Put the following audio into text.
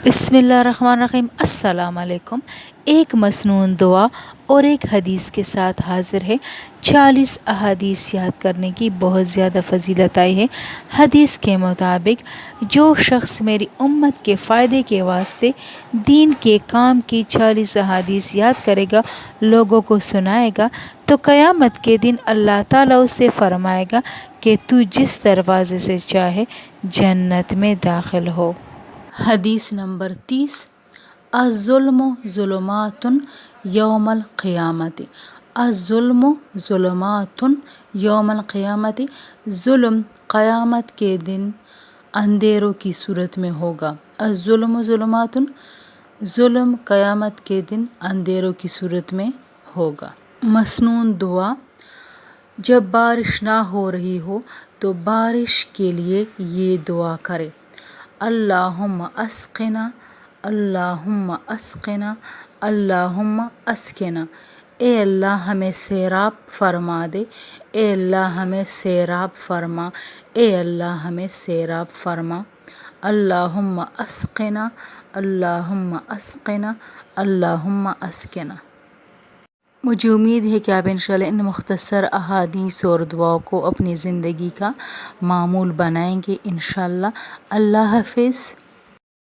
बिस्मिल्लाहिर्रहमानिर्रहीम। अस्सलाम वालेकुम। एक मसनून दुआ और एक हदीस के साथ हाज़िर है। 40 अहादीस याद करने की बहुत ज़्यादा फजीलत आई है। हदीस के मुताबिक जो शख्स मेरी उम्मत के फ़ायदे के वास्ते दीन के काम की 40 अहादीस याद करेगा, लोगों को सुनाएगा, तो क़यामत के दिन अल्लाह ताला उससे फ़रमाएगा कि तू जिस दरवाज़े से चाहे जन्नत में दाखिल हो। हदीस नंबर 30। अज़्ज़ुल्मु ज़ुलुमातुन यौमल क़ियामति। अज़्ज़ुल्मु ज़ुलुमातुन यौमल क़ियामति। ज़ुल्म क़यामत के दिन अंधेरों की सूरत में होगा। अज़्ज़ुल्मु ज़ुलुमातुन, ज़ुल्म क़यामत के दिन अंधेरों की सूरत में होगा। मसनून दुआ। जब बारिश ना हो रही हो तो बारिश के लिए ये दुआ करें। अल्लाहुम्मा अस्क़िना, अल्लाहुम्मा अस्क़िना, अल्लाहुम्मा अस्क़िना। ए अल्लाह हमें सैराब फरमा दे, ए अल्लाह हमें सैराब फरमा, ए अल्लाह हमें सैराब फरमा। अल्लाहुम्मा अस्क़िना, अल्लाहुम्मा अस्क़िना, अल्लाहुम्मा अस्क़िना। मुझे उम्मीद है कि आप इंशाल्लाह इन मुख्तसर अहादीस और दुआओं को अपनी ज़िंदगी का मामूल बनाएंगे इंशाल्लाह। अल्लाह हाफ़िज़।